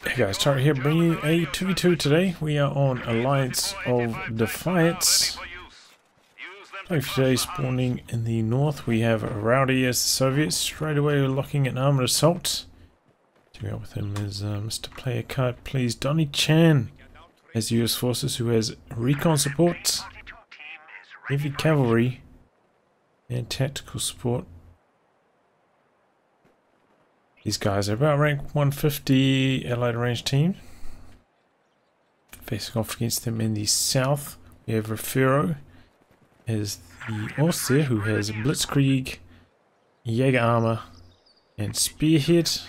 Hey guys, Tara here, bringing you a 2v2 today. We are on Alliance of Defiance. Playing for today, spawning in the north. We have Rowdy as the Soviets. Straight away, we're locking an armored assault. Teaming up with him is Mr. Player Card, please. DonnieChan as US Forces, who has recon support, heavy cavalry, and tactical support. These guys are about rank 150 allied range team. Facing off against them in the south, we have Refero as the Auster, who has Blitzkrieg, Jaeger armor, and Spearhead.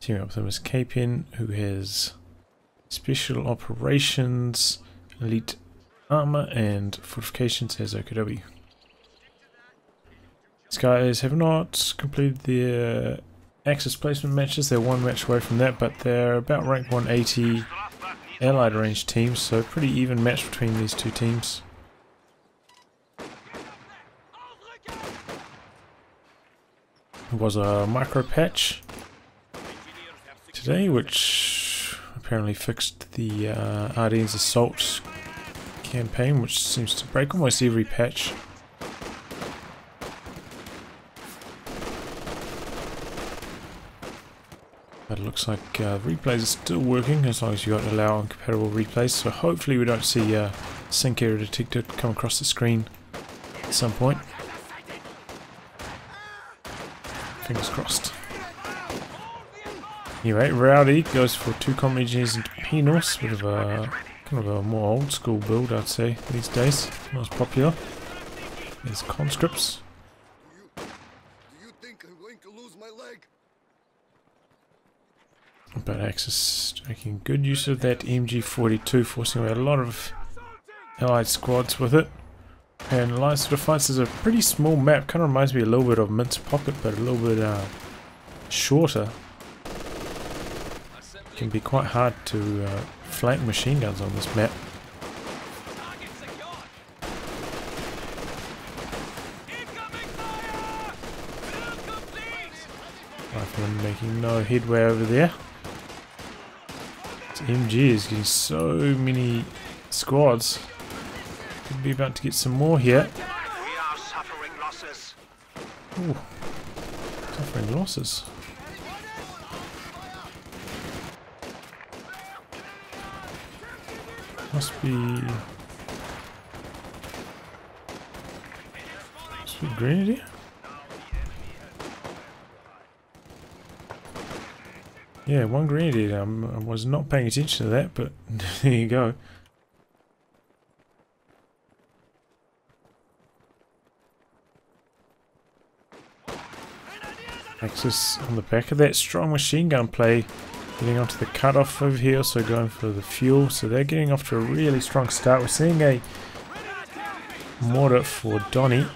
Teaming up with them is Kpen, who has special operations, elite armor, and fortifications as OKW. These guys have not completed their Axis placement matches. They're one match away from that, but they're about rank 180 allied range teams, so pretty even match between these two teams. There was a micro patch today, which apparently fixed the Ardennes assault campaign, which seems to break almost every patch. But it looks like replays are still working as long as you got allow incompatible replays, so hopefully we don't see sync error detected come across the screen at some point. Fingers crossed. Anyway, Rowdy goes for 2 combat engineers into penals, bit of a kind of a more old school build, I'd say, these days. Not as popular. There's conscripts. But Axis making good use of that MG42, forcing away a lot of allied squads with it. And Alliance of Defiance is a pretty small map, kind of reminds me a little bit of Mince Pocket, but a little bit shorter. It can be quite hard to flank machine guns on this map. Rifleman making no headway over there. MG is getting so many squads. Could be about to get some more here. Ooh, suffering losses. Must be Grenadier? Yeah, 1 Grenadier. I was not paying attention to that, but there you go. Axis on the back of that strong machine gun play, getting onto the cutoff over here, also going for the fuel, so they're getting off to a really strong start. We're seeing a mortar for Donnie.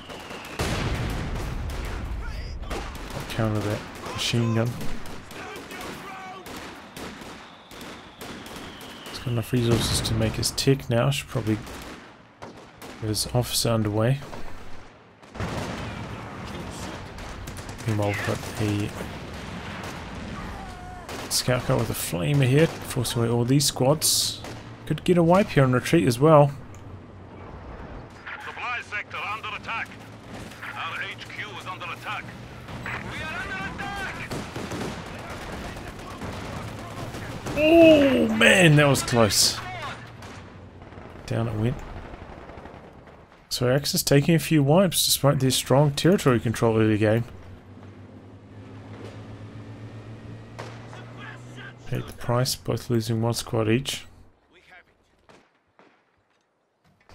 Counter that machine gun. Got enough resources to make his tech now. Should probably get his officer underway. Meanwhile, we've got a scout car with a flamer here, forcing away all these squads. Could get a wipe here on retreat as well. Supply sector under attack. Our HQ is under attack. We are under attack. Oh man, that was close. Down it went. So Axis taking a few wipes despite their strong territory control early game. Paid the price, both losing 1 squad each.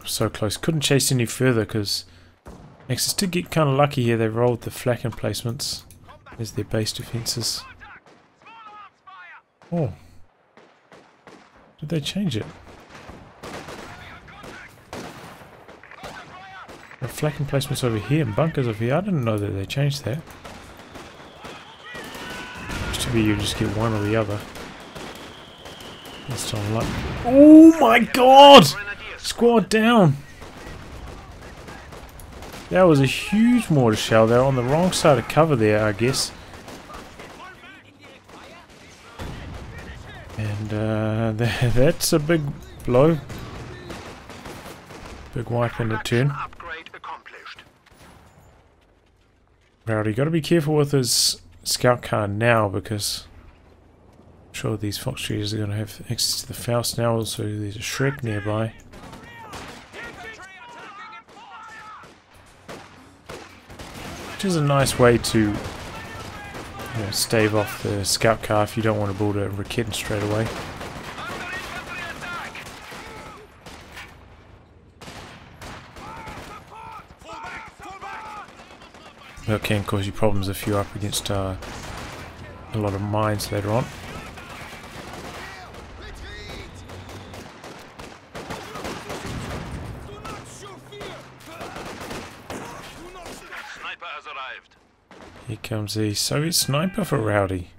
So close, couldn't chase any further because Axis did get kind of lucky here. They rolled the flak emplacements as their base defences. Oh. Did they change it? The flak emplacements over here and bunkers over here. I didn't know that they changed that. Used to be you just get one or the other. This time, like, oh my god! Squad down! That was a huge mortar shell. They're on the wrong side of cover there, I guess. And that's a big blow. Big wipe in the turn. Rowdy, got to be careful with his scout car now, because I'm sure these fox trees are going to have access to the Faust now. Also, there's a Shrek nearby. Which is a nice way to stave off the scout car if you don't want to build a Raketen straight away. That can cause you problems if you're up against a lot of mines later on. Sniper has arrived. Here comes the Soviet sniper for Rowdy.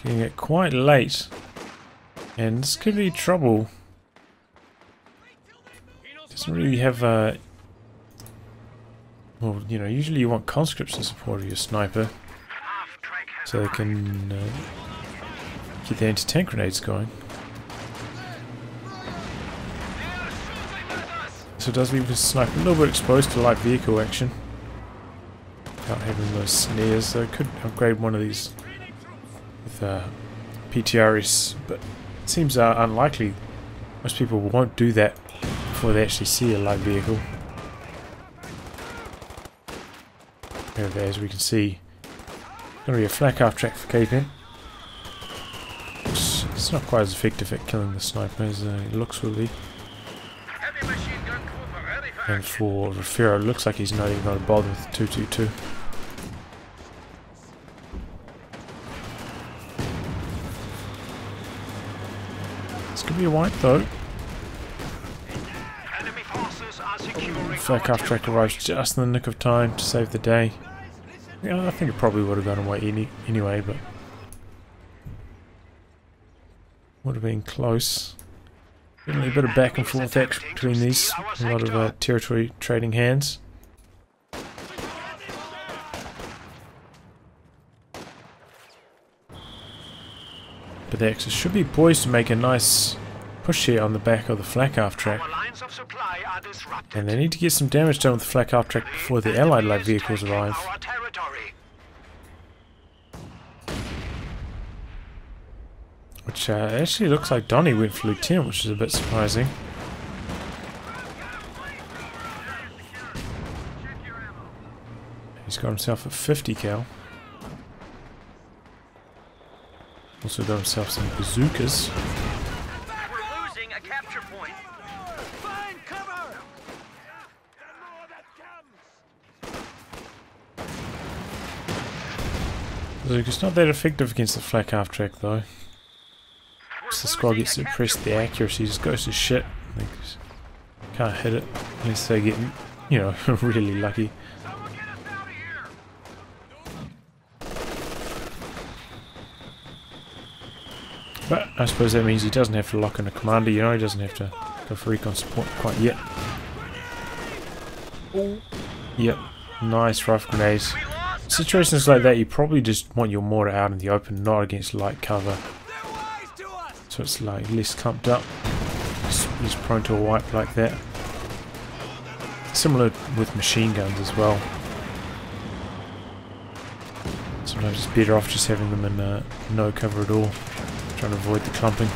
Getting it quite late. And this could be trouble. Doesn't really have a... Well, usually you want conscripts in support of your sniper, so they can get the anti-tank grenades going. So it does leave the sniper a little bit exposed to light vehicle action. Without having those snares, so I could upgrade one of these with PTRS, but it seems unlikely. Most people won't do that before they actually see a light vehicle. As we can see, going to be a flak half track for Kpen. It's not quite as effective at killing the sniper as it looks will be. And for Refero, it looks like he's not even going to bother with 222. This could be a wipe though. Flak half track arrives just in the nick of time to save the day. Yeah, I think it probably would have gone away anyway, but would have been close. Definitely a bit of back and forth action between these. A lot of territory trading hands. But the Axis should be poised to make a nice push here on the back of the flak half track. And they need to get some damage done with the flak half track before the allied light vehicles arrive. Which actually looks like Donnie went for Lieutenant, which is a bit surprising. He's got himself a 50 cal. Also got himself some bazookas. We're losing a capture point. Find cover. Bazooka's not that effective against the flak half track though. Once the squad gets suppressed, the accuracy just goes to shit. They just can't hit it unless they get, really lucky. But I suppose that means he doesn't have to lock in a commander, he doesn't have to go for recon support quite yet. Yep, nice rough grenades. Situations like that, you probably just want your mortar out in the open, not against light cover. So it's like less clumped up, he's prone to a wipe like that. Similar with machine guns as well. Sometimes it's better off just having them in no cover at all, trying to avoid the clumping.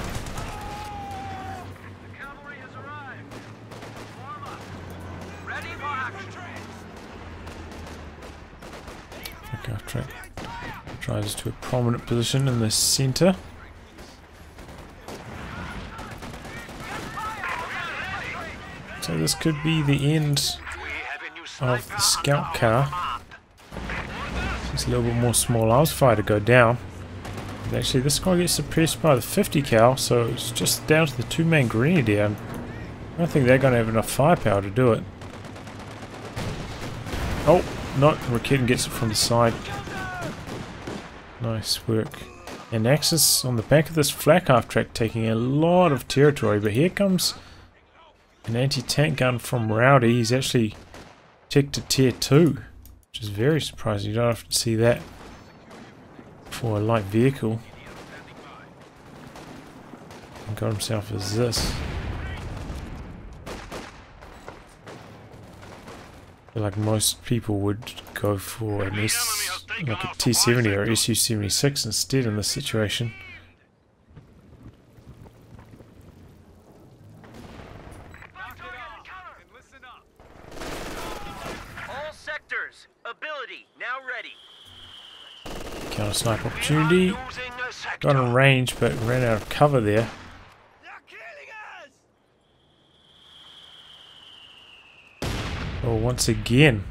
Okay, I'll try this to a prominent position in the centre. So this could be the end of the scout car. It's a little bit more small arms fire to go down. But actually this guy gets suppressed by the 50 cal, so it's just down to the two-man grenadier. I don't think they're going to have enough firepower to do it. Oh, no, Raketen gets it from the side. Nice work. And Axis on the back of this flak half track taking a lot of territory, but here comes an anti-tank gun from Rowdy. He's actually checked to tier 2, which is very surprising. You don't often see that for a light vehicle. and got himself as this. I feel like most people would go for an like a T70 or SU-76 instead in this situation. All sectors, ability now ready. Counter snipe opportunity. Got in range but ran out of cover there. Oh, once again.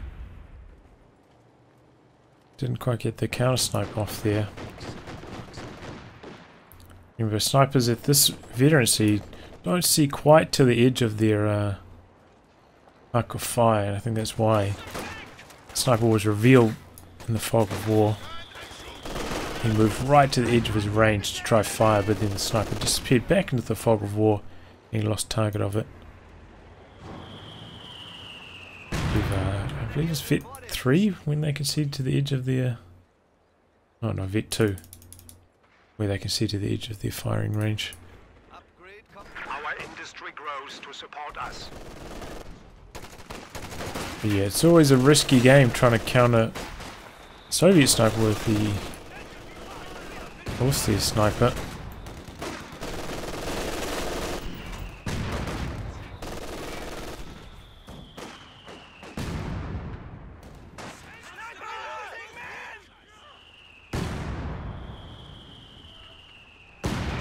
Didn't quite get the counter snipe off there. Remember, snipers at this veterancy don't see quite to the edge of their arc of fire, and I think that's why the sniper was revealed in the fog of war. He moved right to the edge of his range to try fire, but then the sniper disappeared back into the fog of war and he lost target of it. I believe it's Vet 3 when they can see to the edge of their... Oh no, Vet 2. Where they can see to the edge of their firing range. Our industry grows to support us. But yeah, it's always a risky game trying to counter Soviet sniper with the Austrian sniper.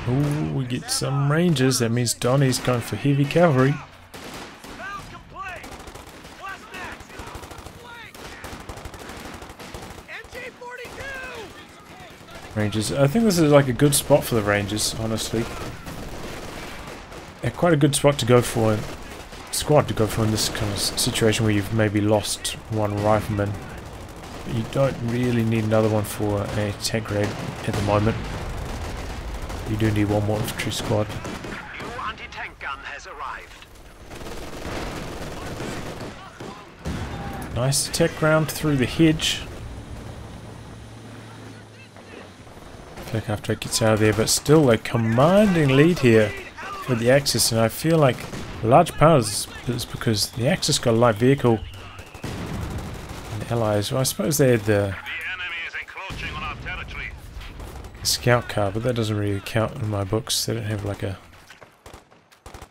Ooh, we get some ranges. That means Donnie's going for heavy cavalry. Rangers. I think this is like a good spot for the Rangers, honestly. Yeah, quite a good spot to go for, squad to go for in this kind of situation where you've maybe lost one rifleman. But you don't really need another one for a tank grade at the moment. You do need one more infantry squad. New anti-tank gun has arrived. Nice attack round through the hedge. Flak after it gets out of there, but still a commanding lead here for the Axis, and I feel like a large part is because the Axis got a light vehicle and the Allies, well, I suppose they had the enemy is encroaching on our territory. scout car, but that doesn't really count in my books. They don't have like a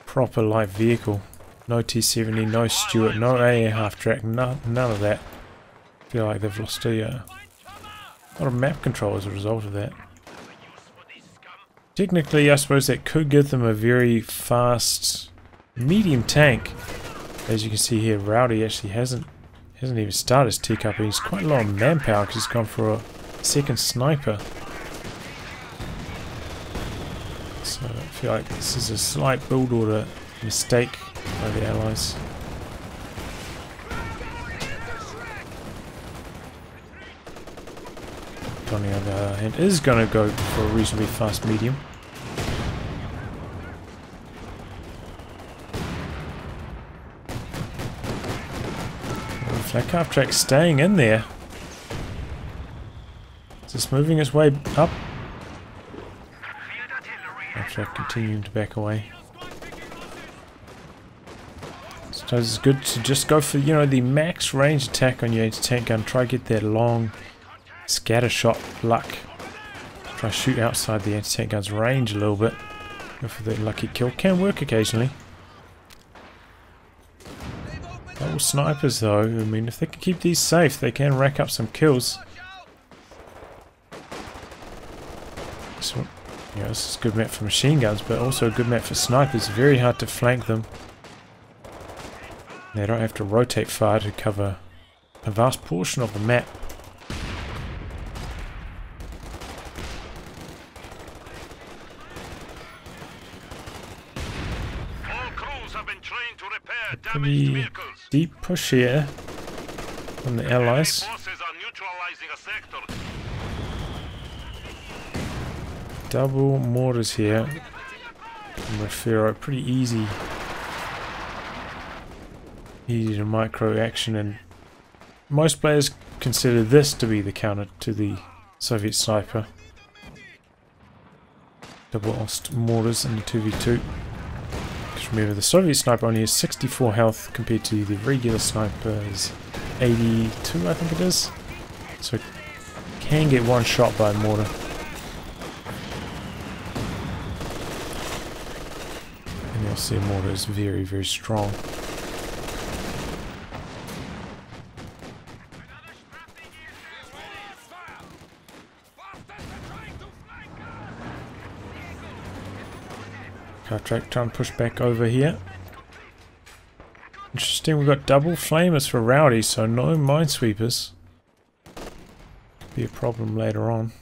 proper light vehicle. No T70, no Stuart, no AA half-track, none of that. I feel like they've lost a lot of map control as a result of that. Technically, I suppose that could give them a very fast medium tank. As you can see here, Rowdy actually hasn't even started his teacup, and he's quite low on manpower because he's gone for a second sniper. So I feel like this is a slight build order mistake by the Allies. On the other hand, is going to go for a reasonably fast medium. Flak half track staying in there. Just moving its way up. Half track continuing to back away. So it's good to just go for, you know, the max range attack on your anti-tank gun. Try to get that long scatter shot luck. Try to shoot outside the anti-tank gun's range a little bit. Go for the lucky kill. Can work occasionally. Double snipers though, I mean, if they can keep these safe, they can rack up some kills. So, you know, this is a good map for machine guns, but also a good map for snipers. Very hard to flank them. They don't have to rotate far to cover a vast portion of the map. Pretty deep push here from the Allies. Double mortars here from Refero, pretty easy to micro action, and most players consider this to be the counter to the Soviet sniper. double-ost mortars in the 2v2. Just remember, the Soviet sniper only has 64 health compared to the regular sniper's 82, I think it is. So can get one shot by a mortar. And you'll see a mortar is very, very strong. Track trying to push back over here. Interesting, we've got double flamers for Rowdy, so no minesweepers. Could be a problem later on.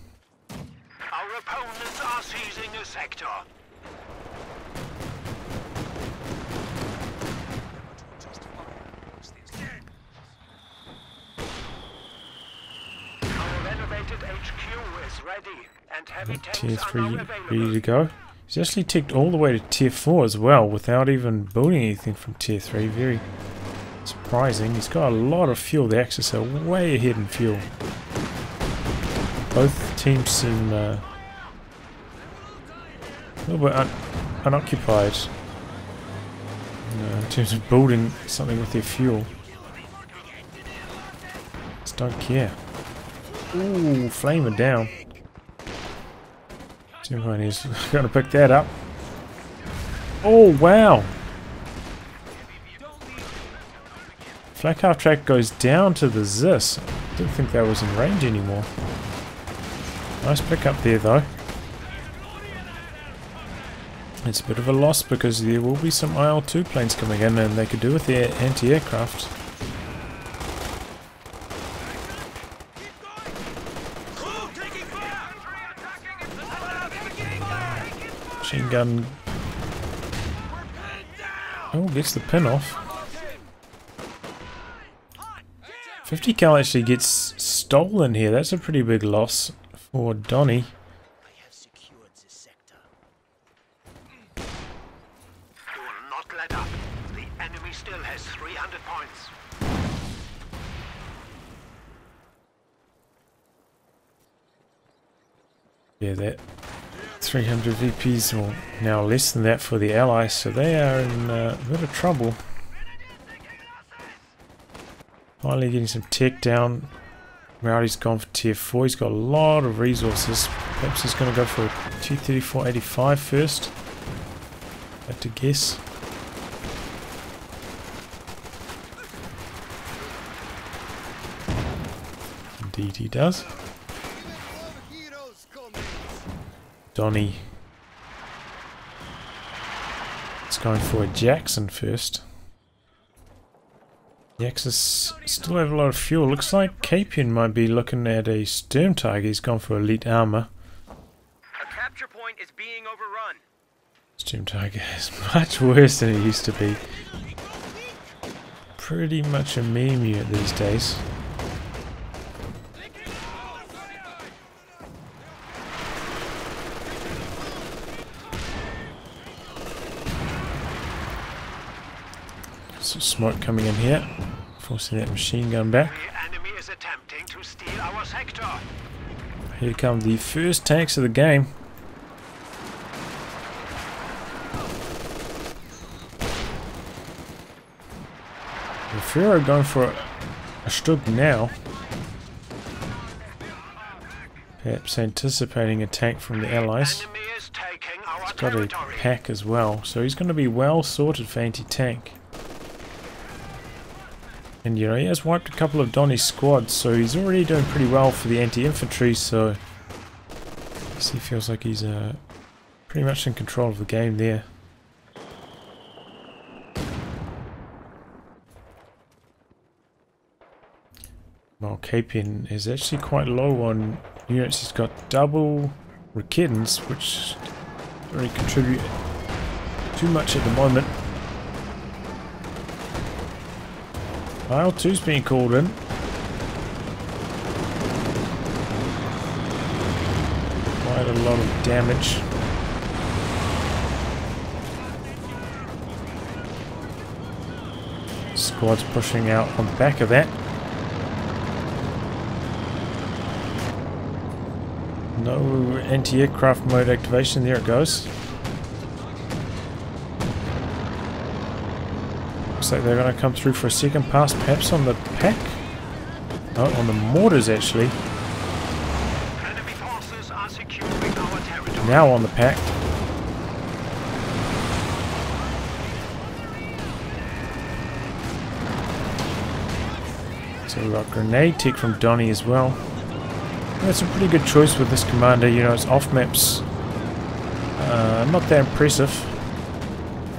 Our opponents are seizing a sector. Our renovated HQ is ready, and heavy tanks Tier are 3 now available. ready to go. He's actually ticked all the way to tier 4 as well without even building anything from tier 3. Very surprising. He's got a lot of fuel. The Axis are way ahead in fuel. Both teams seem a little bit unoccupied in terms of building something with their fuel. Just don't care. Ooh, flamer down. He's going to pick that up. Oh, wow. Flak half track goes down to the Zis. I didn't think that was in range anymore. Nice pick up there, though. It's a bit of a loss because there will be some IL-2 planes coming in and they could do with their anti-aircraft. Machine gun. Oh, gets the pin off. 50 cal actually gets stolen here. That's a pretty big loss for Donnie. I have secured this sector. Do not let up. The enemy still has 300 points. Yeah, that 300 VPs, or now less than that for the Allies, so they are in a bit of trouble. Finally getting some tech down. Rowdy's gone for tier 4. He's got a lot of resources. Perhaps he's going to go for a T-34-85 first. Had to guess. Indeed he does. Donnie is going for a Jackson first. The Axis still have a lot of fuel. Looks like Kpen might be looking at a Sturm Tiger. He's gone for elite armor. A capture point is being overrun. Sturm Tiger is much worse than it used to be. Pretty much a meme unit these days. Some smoke coming in here, forcing that machine gun back. The enemy is attempting to steal our sector. Here come the first tanks of the game. Refero going for a Stug now. Perhaps anticipating a tank from the Allies. Enemy is taking our He's got a territory. pack as well, so he's going to be well sorted for anti-tank. And you know, he has wiped a couple of Donnie's squads, so he's already doing pretty well for the anti-infantry, so I guess he feels like he's pretty much in control of the game there. Well, Kpen is actually quite low on units. He's got double Raketans, which don't really contribute too much at the moment. IL-2's being called in. Quite a lot of damage. Squad's pushing out on the back of that. No anti-aircraft mode activation. There it goes. Looks like they're going to come through for a second pass, perhaps on the pack. Oh, on the mortars actually. Enemy forces are securing our territory. Now on the pack. So we've got grenade tech from Donnie as well. That's a pretty good choice with this commander. You know, it's off maps. Not that impressive.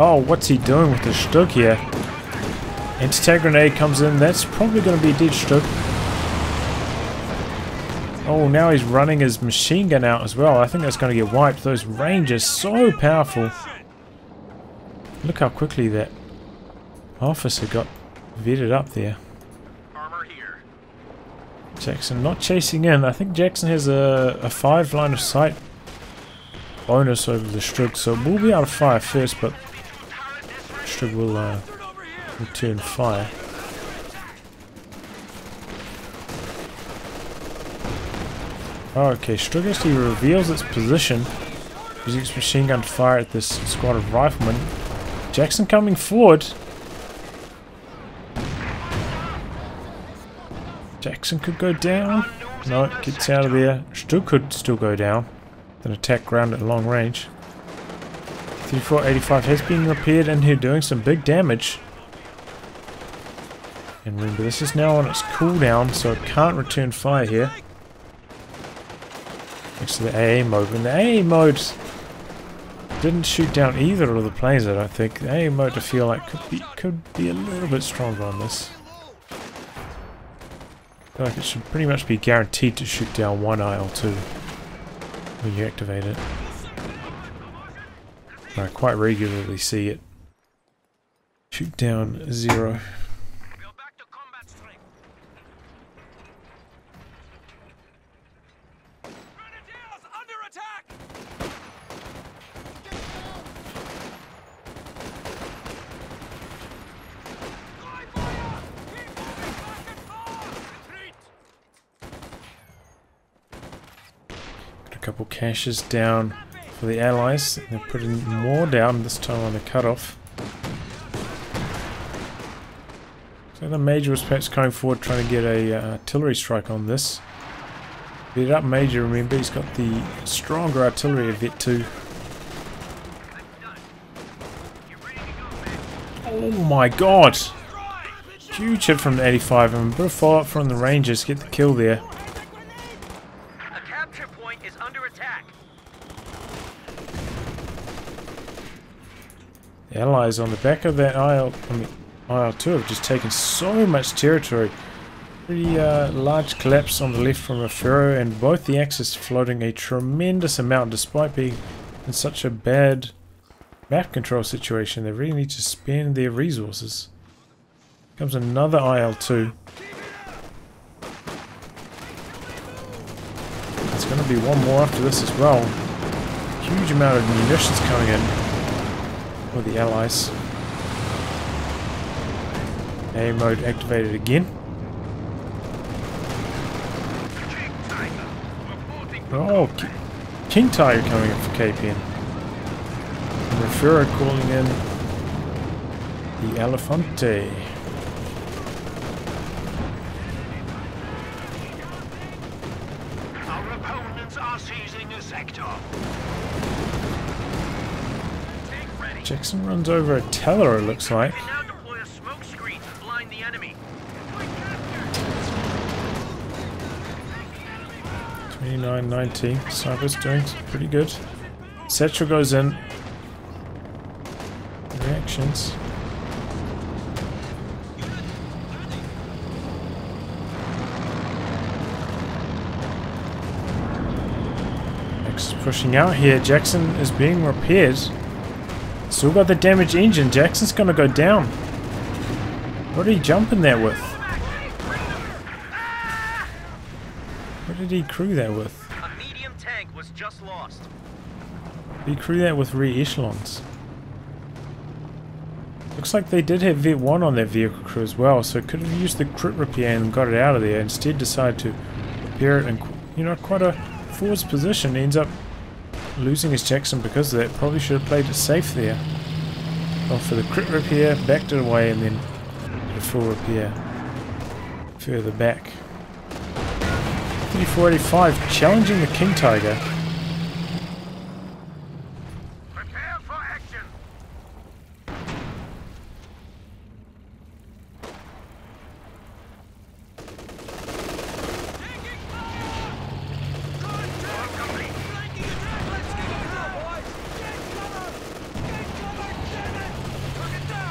Oh, what's he doing with the Stug here? Anti-tank grenade comes in. That's probably going to be a dead Stug. Oh, now he's running his machine gun out as well. I think that's going to get wiped. Those range are so powerful. Look how quickly that officer got vetted up there. Armor here. Jackson not chasing in. I think Jackson has a 5 line of sight bonus over the Strug, so we'll be able to fire first, but Strug will return fire. Oh, okay, Strug actually reveals its position using its machine gun to fire at this squad of riflemen. Jackson coming forward. Jackson could go down. No, it gets out of there. Strug could still go down. Then attack ground at long range. 3485 has been repaired and here doing some big damage. And remember, this is now on its cooldown, so it can't return fire here. Next to the AA mode. And the AA mode didn't shoot down either of the planes, I don't think. The AA mode, I feel like, could be a little bit stronger on this. I feel like it should pretty much be guaranteed to shoot down one IL-2 when you activate it. I quite regularly see it shoot down 0. Couple caches down for the allies. They're putting more down this time on the cutoff. So the Major was perhaps going forward trying to get a artillery strike on this. Beat up Major, remember he's got the stronger artillery of Vet 2. Oh my god! Huge hit from the 85 and a bit of follow up from the Rangers, get the kill there. The allies on the back of that IL-2 have just taken so much territory. Pretty large collapse on the left from Refero, and both the Axis floating a tremendous amount despite being in such a bad map control situation. They really need to spend their resources. Comes another IL-2. There's going to be one more after this as well. Huge amount of munitions coming in. For the allies. A mode activated again. Oh, King Tiger coming in for KPN. And Refero calling in the Elefante. Our opponents are seizing a sector. Jackson runs over a teller, it looks like. Now deploy a smoke screen to blind the enemy. 29-19. Cyber's doing pretty good. Satchel goes in. Reactions. Next pushing out here. Jackson is being repaired. Still got the damaged engine. Jackson's gonna go down. What did he jump in there with? What did he crew that with? A medium tank was just lost. Did he crew that with rear echelons? Looks like they did have Vet 1 on their vehicle crew as well, so could have used the crit repair and got it out of there. Instead decided to repair it in, you know, quite a forwards position. Ends up losing his Jackson because of that. Probably should have played it safe there. Off for the crit repair, backed it away, and then did a full repair further back. 3485 challenging the King Tiger. Prepare for action.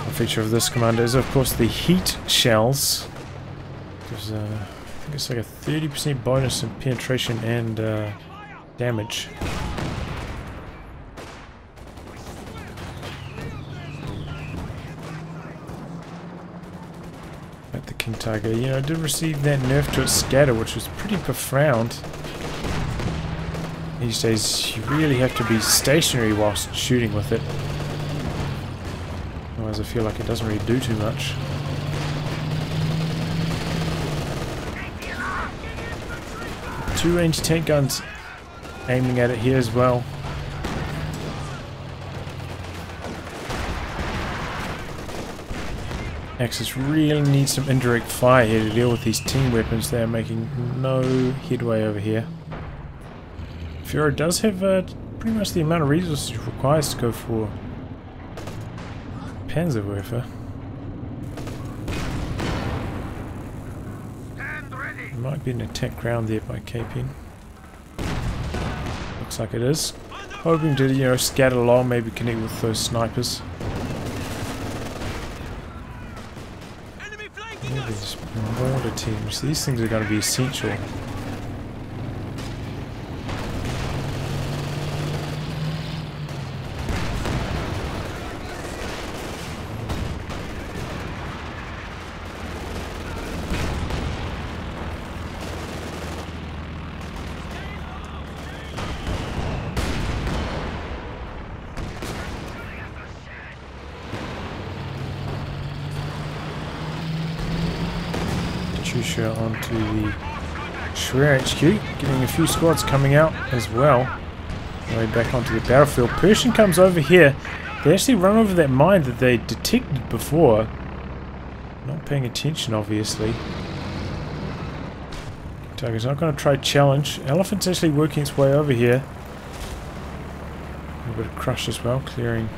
A feature of this commander is of course the heat shells. There's I think it's like a 30% bonus in penetration and damage. At the King Tiger, you know, it did receive that nerf to its scatter, which was pretty profound. These days you really have to be stationary whilst shooting with it. Otherwise I feel like it doesn't really do too much. Two ranged tank guns aiming at it here as well. Axis really needs some indirect fire here to deal with these team weapons. They are making no headway over here. Refero does have pretty much the amount of resources it requires to go for Panzerwerfer. There might be an attack ground there by Kpen. Looks like it is. Hoping to, you know, scatter along, maybe connect with those snipers. Maybe these mortar teams. These things are going to be essential. Onto the Schwer HQ, getting a few squads coming out as well. Way back onto the battlefield. Persian comes over here. They actually run over that mine that they detected before. Not paying attention, obviously. Tiger's not going to try challenge. Elephant's actually working its way over here. A bit of crush as well, clearing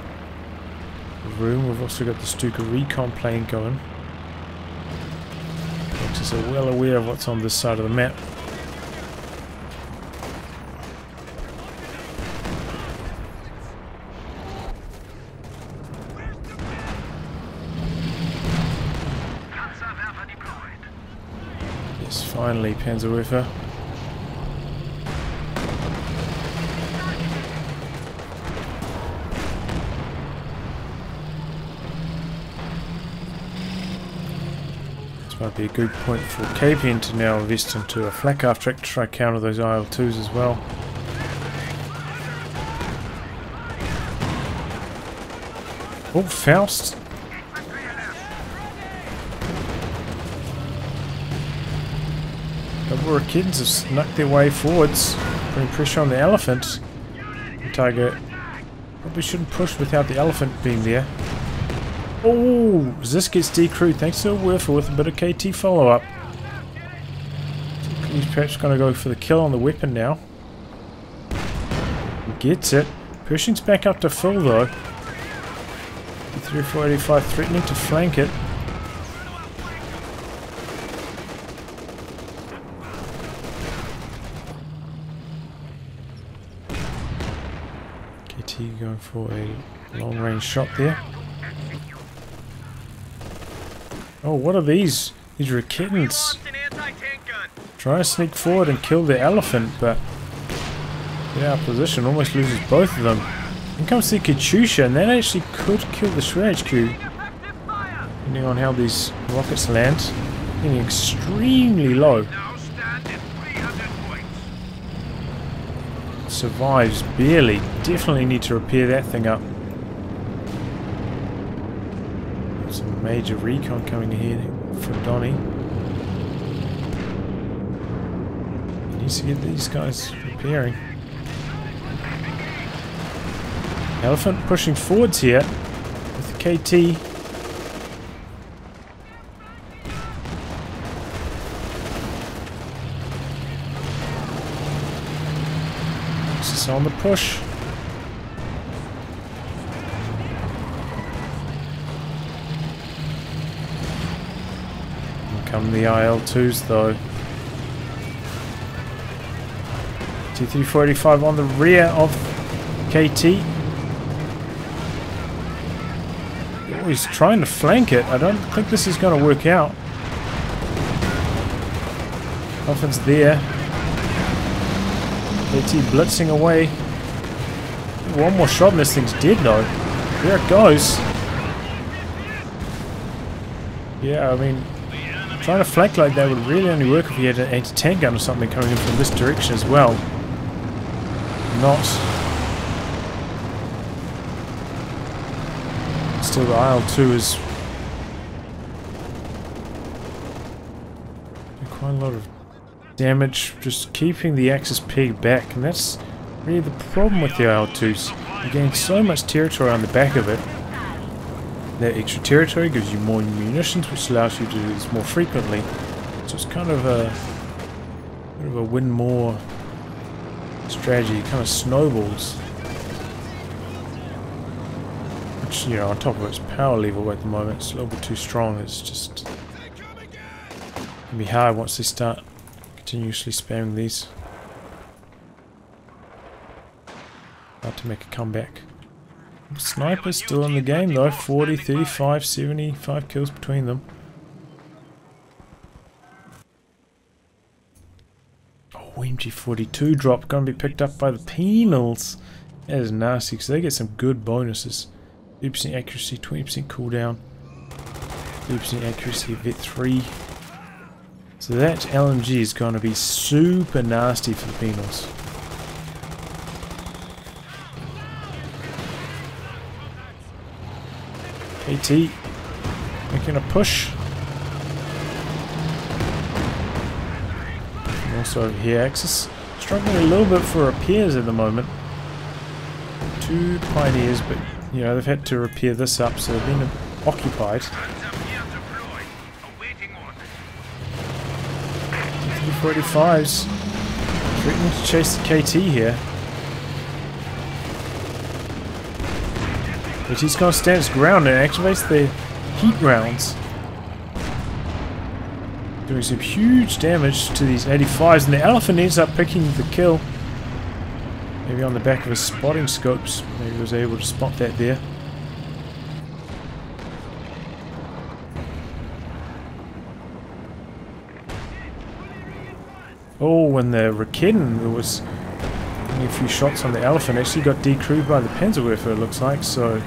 the room. We've also got the Stuka recon plane going. So well aware of what's on this side of the map. Yes, finally, Panzerwerfer. Might be a good point for Kpen to now invest into a flak half track to try to counter those IL-2s as well. Oh, Faust. Double Rakins have snuck their way forwards, putting pressure on the elephant. The Tiger probably shouldn't push without the elephant being there. Oh, this gets decrewed thanks to a Werfer with a bit of KT follow-up. He's perhaps going to go for the kill on the weapon now. He gets it. Pershing's back up to full though. 3485 threatening to flank it. KT going for a long-range shot there. Oh, what are these? These are kittens. Try to sneak forward and kill the elephant, but get out of position, almost loses both of them. In comes the Katyusha, and that actually could kill the Schwer HQ, depending on how these rockets land. Getting extremely low. Survives barely. Definitely need to repair that thing up. Some major recon coming here from Donnie. Needs to get these guys repairing. Elephant pushing forwards here with the KT. This is on the push. Come the IL-2s though. T-3485 on the rear of KT. Oh, he's trying to flank it. I don't think this is going to work out. Elephant's there. KT blitzing away. One more shot and this thing's dead though. There it goes. Yeah, I mean, trying to flank like that would really only work if you had an anti-tank gun or something coming in from this direction as well. Not. Still, the IL-2 is quite a lot of damage, just keeping the Axis peg back, and that's really the problem with the IL-2s. You gain so much territory on the back of it. That extra territory gives you more munitions, which allows you to do this more frequently. So it's kind of a bit of a win more strategy. It kind of snowballs. Which, you know, on top of its power level at the moment, it's a little bit too strong. It's just gonna be hard once they start continuously spamming these. Hard to make a comeback. Snipers still in the game though, 40, 35, 75 kills between them. Oh, MG42 drop, gonna be picked up by the penals. That is nasty because they get some good bonuses. 30% accuracy, 20% cooldown, 30% accuracy, vet 3. So that LMG is gonna be super nasty for the penals. KT making a push. And also over here, Axis struggling a little bit for repairs at the moment. 2 Pioneers, but you know they've had to repair this up, so they've been occupied. 345s threatening to chase the KT here. But he's going to stand his ground and activates the heat rounds. Doing some huge damage to these 85s, and the Elephant ends up picking the kill. Maybe on the back of his spotting scopes. Maybe he was able to spot that there. Oh, and the Raketen, there was only a few shots on the Elephant, actually got decrewed by the Panzerwerfer, it looks like, so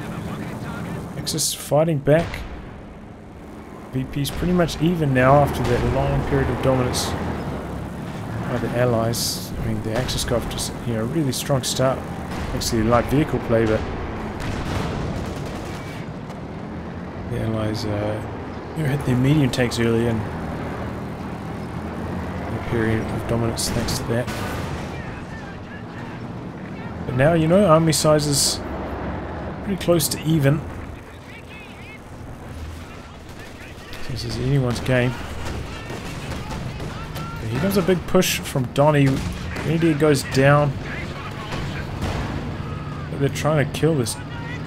Axis fighting back. VP's pretty much even now after that long period of dominance by the Allies. I mean, the Axis got off just, you know, a really strong start. Actually, light vehicle play, but the Allies hit their medium tanks early in a period of dominance thanks to that. But now, you know, army size is pretty close to even. So this is anyone's game. But here comes a big push from Donnie. India goes down. But they're trying to kill this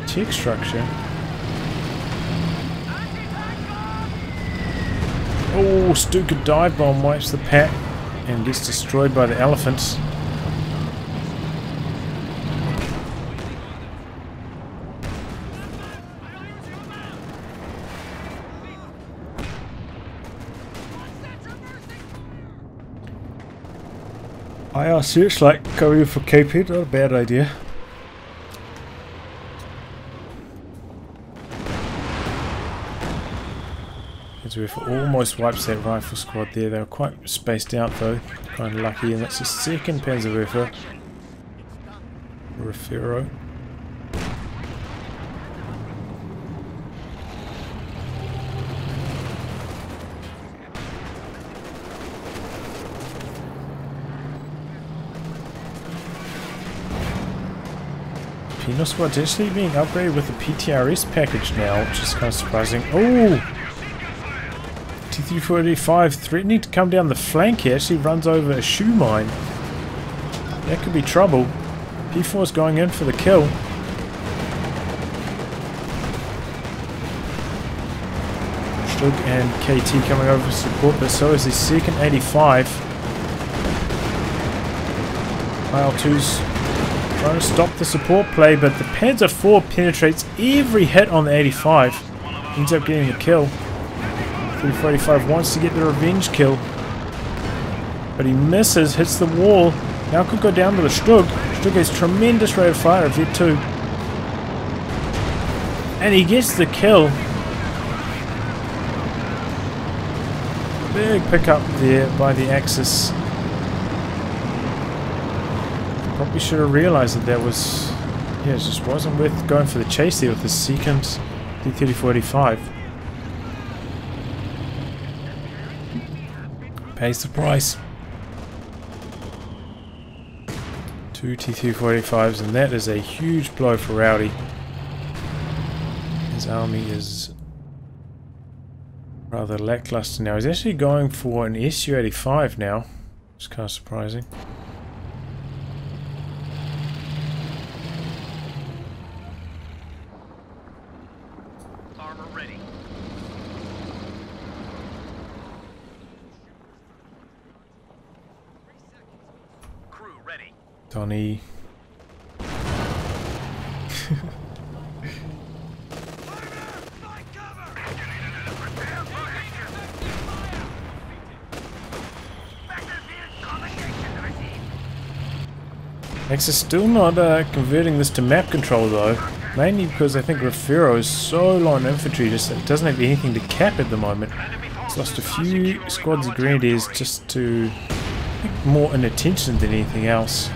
tech structure. Oh, Stuka dive bomb wipes the pack and gets destroyed by the Elephants. IR searchlight going for Kpen, not a bad idea. Panzerwerfer almost wipes that rifle squad there. They were quite spaced out though, kind of lucky, and that's the second Panzerwerfer. Refero. Penal Squad's actually being upgraded with the PTRS package now, which is kind of surprising. Oh! T-345 threatening to come down the flank here, actually runs over a shoe mine. That could be trouble. P4's going in for the kill. Stug and KT coming over for support, but so is the second 85. IL-2's trying to stop the support play, but the Panzer IV penetrates every hit on the 85. Ends up getting the kill. 345 wants to get the revenge kill, but he misses, hits the wall. Now could go down to the Stug. Stug has tremendous rate of fire at Vet 2. And he gets the kill. Big pickup there by the Axis. Probably should have realized that was... yeah, it just wasn't worth going for the chase there with the second T-3485. Pays the price. 2 T-3485s, and that is a huge blow for Rowdy. His army is rather lackluster now. He's actually going for an Su-85 now. It's kind of surprising. Armor ready. Crew ready. Donnie. Axis still not converting this to map control though, mainly because I think Refero is so low on infantry, just it doesn't have anything to cap at the moment. It's lost a few squads of grenadiers just to, I think, more inattention than anything else.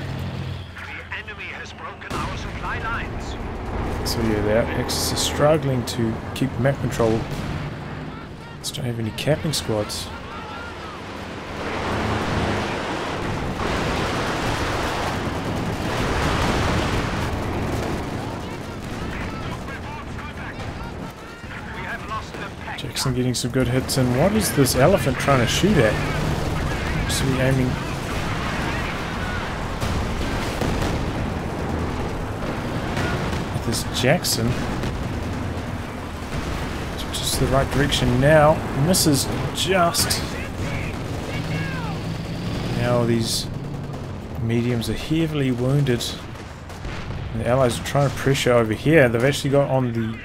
So yeah, the Axis is struggling to keep map control. Just don't have any capping squads. Jackson getting some good hits, and what is this elephant trying to shoot at? So he aiming. At this Jackson. Just the right direction now. Misses just. Now these mediums are heavily wounded. And the Allies are trying to pressure over here. They've actually got on the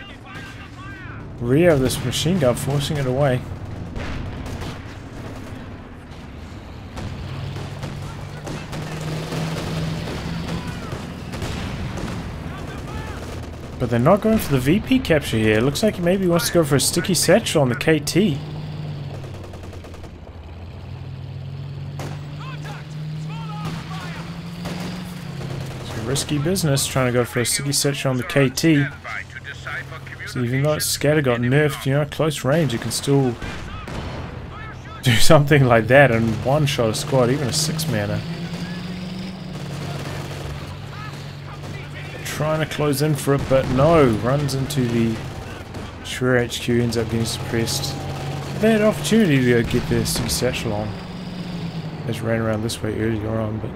rear of this machine gun, forcing it away. But they're not going for the VP capture here. It looks like he maybe wants to go for a sticky satchel on the KT. It's a risky business trying to go for a sticky satchel on the KT. So even though Scatter got nerfed, you know, close range, you can still do something like that and one-shot a squad, even a 6-manner. Trying to close in for it, but no, runs into the Sure HQ, ends up getting suppressed. They had an opportunity to get their sticky satchel on. They just ran around this way earlier on, but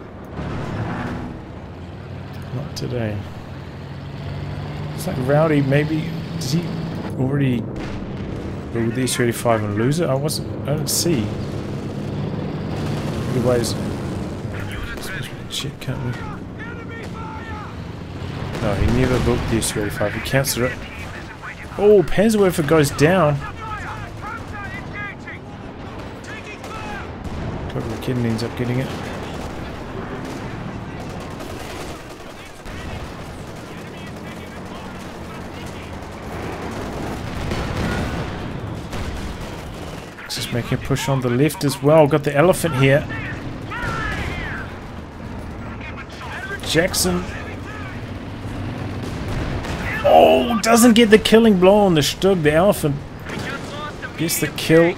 not today. It's like Rowdy maybe. Did he already build the S-35 and lose it? I didn't see. Anyways, shit, can't we? No, he never built the S-35. He cancelled it. Oh, Panzerwerfer goes down. Clover Kid ends up getting it. Just making a push on the left as well. Got the elephant here. Jackson. Oh, doesn't get the killing blow on the Stug. The elephant gets the kill.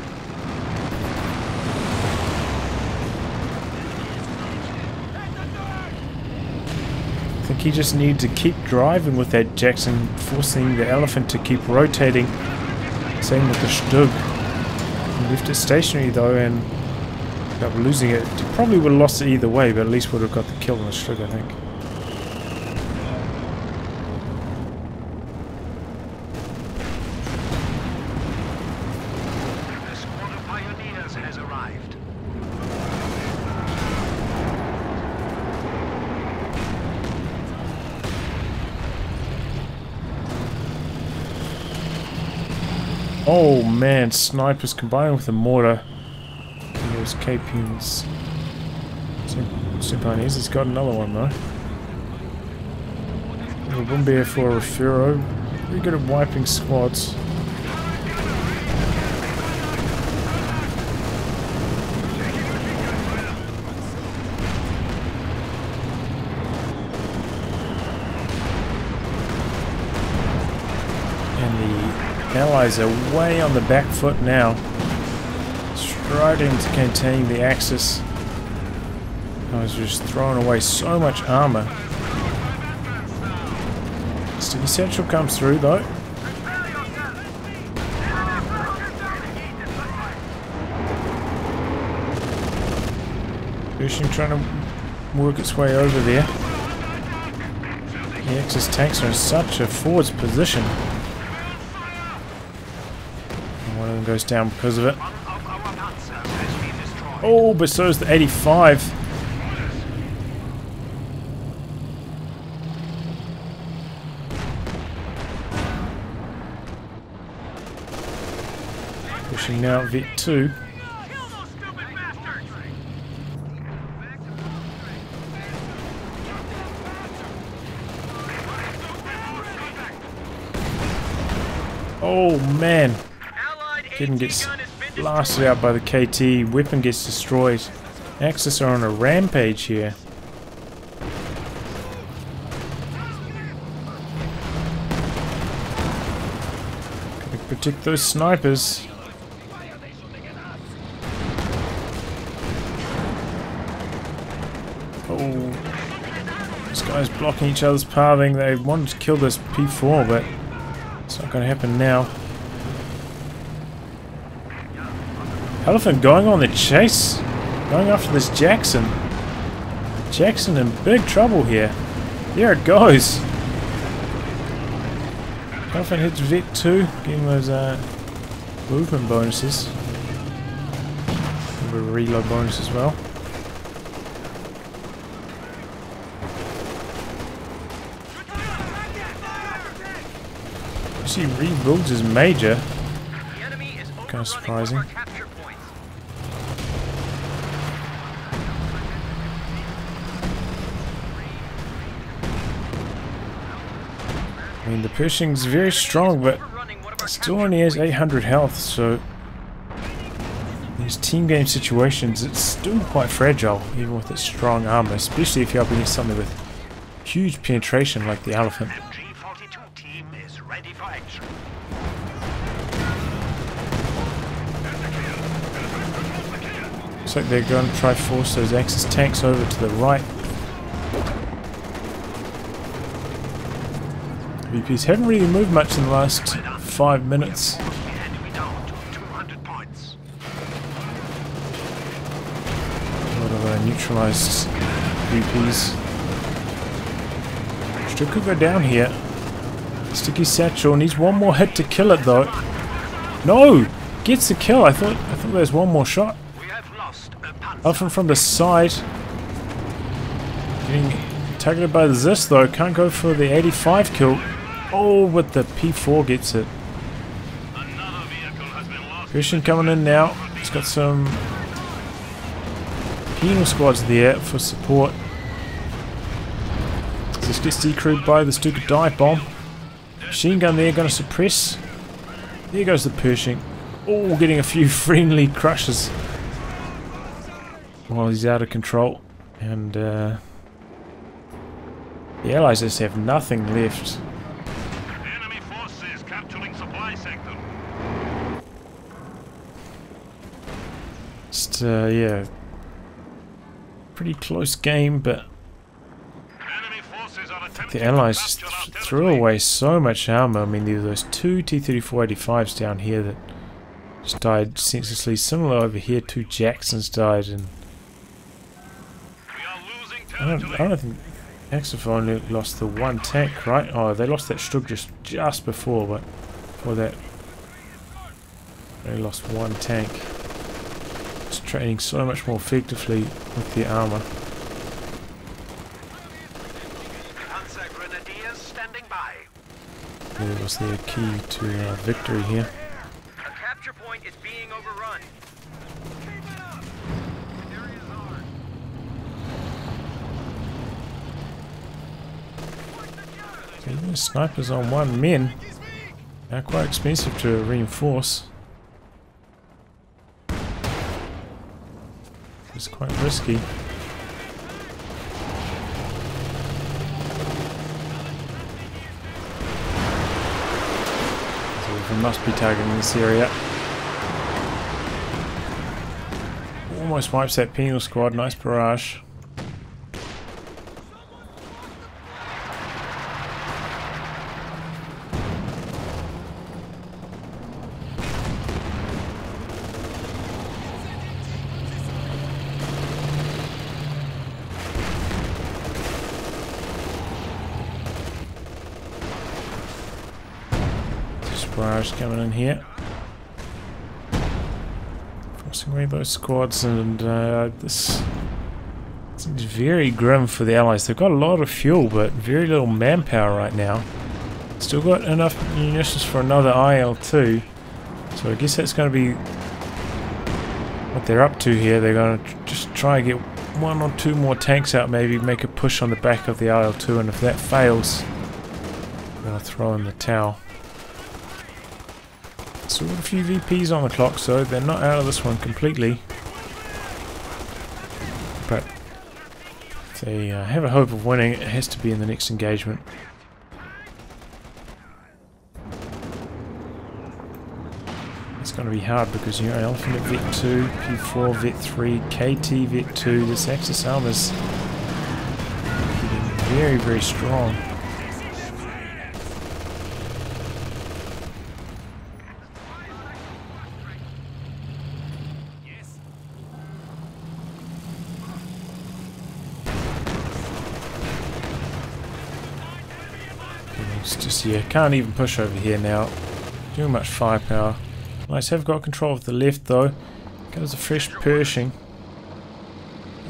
think he just needed to keep driving with that Jackson, forcing the elephant to keep rotating. Same with the Stug. He left it stationary though and ended up losing it. He probably would have lost it either way, but at least would have got the kill on the Stug, I think. The squad of pioneers has arrived. Oh man, snipers combined with the mortar. There's Kpen's Pioneers. He's got another one though. It wouldn't be for a Refero. Pretty good at wiping squads. Allies are way on the back foot now, struggling to contain the Axis. I was just throwing away so much armor. Sticky Central comes through though. Pershing trying to work its way over there. The Axis tanks are in such a forward position. One of them goes down because of it. Oh, but so is the 85. Pushing now Vet 2. Oh man. Kitten gets blasted out by the KT, weapon gets destroyed. Axis are on a rampage here. Gotta protect those snipers. Oh, these guys blocking each other's pathing. They wanted to kill this P4, but it's not gonna happen now. Elephant going on the chase, going after this Jackson. Jackson in big trouble here. There it goes. Elephant hits Vet 2, getting those movement bonuses. A reload bonus as well. You see, rebuilds his major. Kind of surprising. I mean, the Pershing's very strong, but still only has 800 health, so in these team game situations, it's still quite fragile, even with its strong armor, especially if you're up against something with huge penetration like the Elephant. G42 team is ready for action. Looks like they're going to try to force those Axis tanks over to the right. VPs haven't really moved much in the last 5 minutes. A lot of neutralized VPs. Still could go down here. Sticky Satchel needs one more hit to kill it though. No! Gets the kill. I thought there was one more shot. Elephant from the side. Getting targeted by the Zis though. Can't go for the 85 kill. Oh, but the P4 gets it. Pershing coming in now. He's got some penal squads there for support. This gets decrewed by the stupid dive bomb. Machine gun there, going to suppress. There goes the Pershing. Oh, getting a few friendly crushes while he's out of control. And the Allies just have nothing left. Enemy forces capturing supply sector. Just, yeah. Pretty close game, but Enemy forces are The Allies just threw away so much armor. I mean, there were those two T-34-85s down here that just died senselessly. Similar over here, 2 Jacksons died, and I don't think Axis only lost the 1 tank, right? Oh, they lost that Strug just before, but before that they lost 1 tank. It's trading so much more effectively with the armor. There was their key to victory here. A capture point is being overrun. So even snipers on 1 men are quite expensive to reinforce. It's quite risky. We must be targeting this area. Almost wipes that penal squad. Nice barrage. Barrage coming in here, forcing away those squads, and this seems very grim for the Allies. They've got a lot of fuel but very little manpower right now. Still got enough munitions for another IL-2, so I guess that's going to be what they're up to here. They're going to just try and get 1 or 2 more tanks out, maybe make a push on the back of the IL-2, and if that fails, they're going to throw in the towel. So we've got a few VPs on the clock, so they're not out of this one completely. But if they have a hope of winning, it has to be in the next engagement. It's going to be hard because you're Elephant at Vet 2, P4, Vet 3, KT, Vet 2. This Axis armor's getting very, very strong. It's just, yeah, can't even push over here now. Too much firepower. Nice, have got control of the left though. Got a fresh Pershing.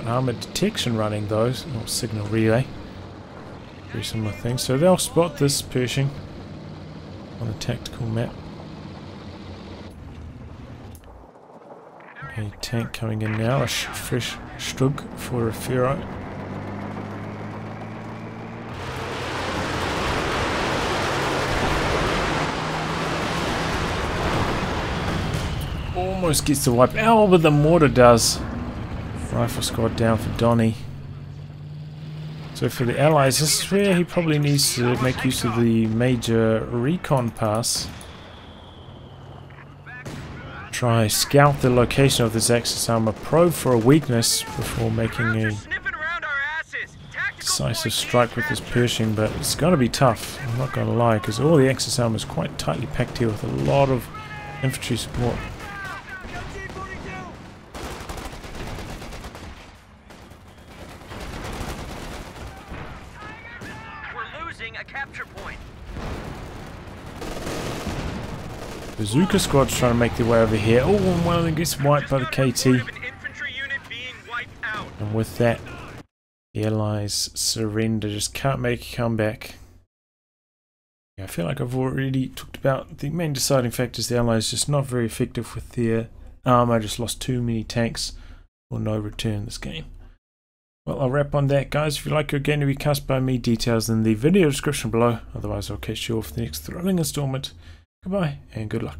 Armor detection running those, or signal relay. Very similar thing. So they'll spot this Pershing on the tactical map. A tank coming in now, a fresh Strug for Refero. Almost gets the wipe. Oh, but the mortar does. Rifle squad down for Donnie. So for the Allies, this is where he probably needs to make use of the major recon pass. Try scout the location of this Axis armor, probe for a weakness before making a decisive strike with this Pershing, but it's going to be tough, I'm not going to lie, because all the Axis armor is quite tightly packed here with a lot of infantry support. A capture point. Bazooka squad's trying to make their way over here. Oh, and one of them gets wiped by the KT. And with that, the Allies surrender. Just can't make a comeback. Yeah, I feel like I've already talked about the main deciding factors. The Allies just not very effective with their armor. Just lost too many tanks or no return this game. Well, I'll wrap on that, guys. If you like your game to be cast by me, details in the video description below. Otherwise, I'll catch you all for the next thrilling installment. Goodbye, and good luck.